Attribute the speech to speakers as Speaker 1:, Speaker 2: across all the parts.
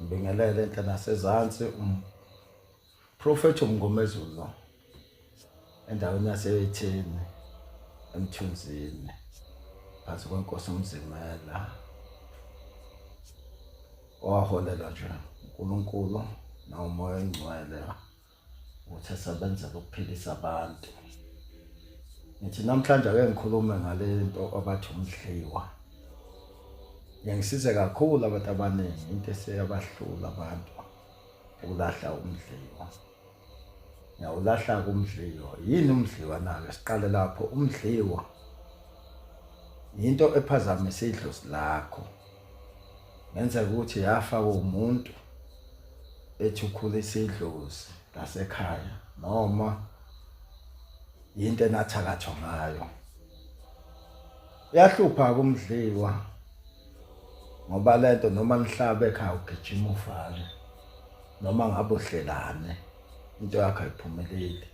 Speaker 1: ngibingelele enhla nasezansi Prophet uMngomezulu endaweni yaseYithini eMthunzini phansi kwenkosi uMzimela owaholela nje uNkulunkulu nomoya oyingcwele ukuthi asebenzele ukuphilisa abantu. Ngithi namhlanje ake ngikhulume ngalento abathi umdliwa. Ngiyangisize kakhulu abantu abaningi into eseyabahlula abantu ukulahla umdliwa. Ngiyawulahla kumdliwa. Yini umdliwa nake siqale lapho. Umdliwa into ephazamisa idlozi lakho. Ngenzeka ukuthi yafa umuntu ethi ukhulisa idlozi lasekhaya noma into enathakathwa ngayo. Iyahlupha kumdliwa ngoba lento noma nihlaba ekhaya ugijima uvale noma ngabe uhlelane into yakho ayiphumeleli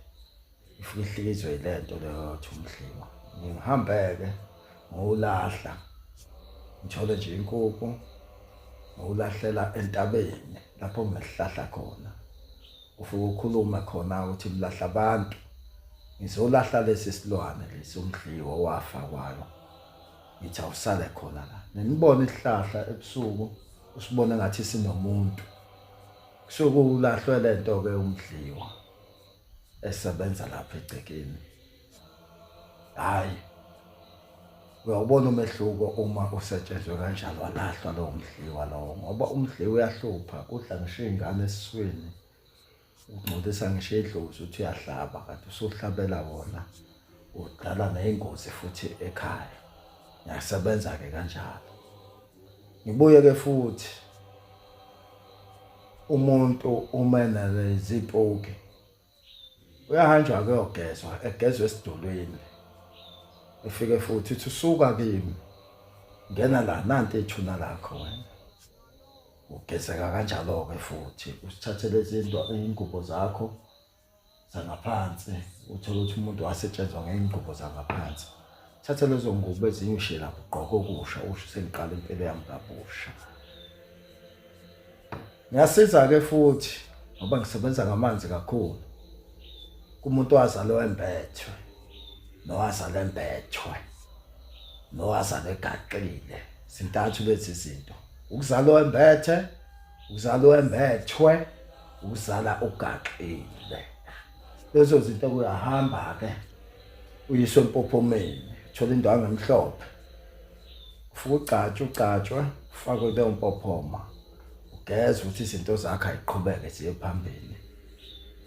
Speaker 1: ifika ihlizwe ilento leyo ethi umdliwa. Ngihambeke ngolahla ngithole nje inkukhu ngolahlela entabeni lapho ngihlahla khona. Ufike ukhuluma khona ukuthi mlahla abantu ngizolahla lesi silwane lesi umdliwa wafa kwayo. Ngithi awusale khona la. Nenibona isihlahla ebusuku usibone ngathi sinomuntu. Kusuke ulahlwe lento ke umdliwa esebenza lapha egcekeni. Hayi. Uyawubona umehluko uma usetshenzwe kanjalo walahlwa lo mdliwa lo ngoba umdliwa uyahlupha kudla ngisho ingane esiswini. Ungcolisa ngisho idlozi uthi uyahlaba kanti usuhlabela wona udala nezingozi futhi ekhaya. Ngiyasebenza ke kanjalo. Ngibuye ke futhi umuntu umenele izipoki uyahanjwa kuyogezwa egezwe esidolweni. Efike futhi uthi usuka kimi ngena la nanti ethuna lakho wena. Ugezeka kanjalo ke futhi usithathe lezi ingubo zakho zangaphansi uthola ukuthi umuntu wasetshenzwa ngeingubo zangaphansi. Thatha lezo ngubo ezinyushe lapho ugqoke okusha usho sengiqala impilo yami kabusha. Ngiyasiza ke futhi ngoba ngisebenza ngamanzi kakhulu. Kumuntu owazalwa embethwe nowazalwa embethwe nowazalwa egaqile. Sintathu lezi zinto. Ukuzalwa embethe, ukuzalwa embethwe, ukuzala ugaqile. Lezo zinto kuyahamba ke uyiswe empophomeni. Thola indwangu emhlophe. Ufike ugcatshwe, ufake leyo mpophoma. Ugeze ukuthi izinto zakhe ayiqhubeke ziye phambili.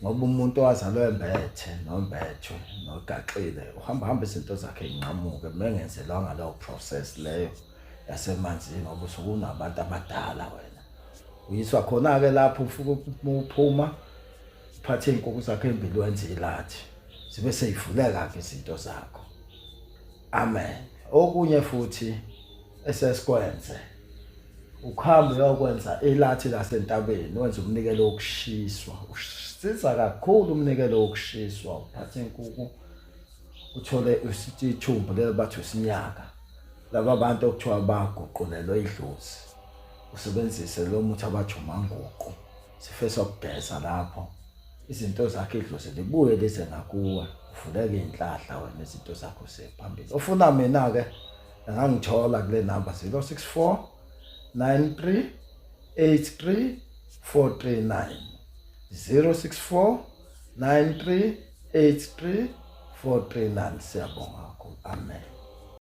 Speaker 1: Ngoba umuntu owazalwa embethe nombethwe nogaqile uhamba izinto zakhe inqamuke mengenzelwanga leyo process leyo yasemanzini ngoba usukunabantu abadala wena. Uyiswa khona ke lapho ufike uphuma uphathe inkukhu zakhe embili wenze ilathi. Sibe seyivuleka ke izinto zakho. Amen. Okunye futhi esesikwenze ukuhamba uyokwenza ilathi lasentabeni wenza umnikelo wokushiswa. Usiza kakhulu umnikelo wokushiswa. Uphathe inkukhu uthole isithumbu lelo bathi usinyaka. Laba abantu okuthiwa baguqulelwe idlozi. Usebenzise lo muthi abathi umanguqu. Sifesa ukugeza lapho. Izinto zakhe idlozi libuye lize ngakuwe. Uvuleke inhlahla wena izinto zakho sephambili. Ufuna mina ke angangithola kule number 064 93 83 439 064 93 83 439. Siyabonga kakhulu. Amen.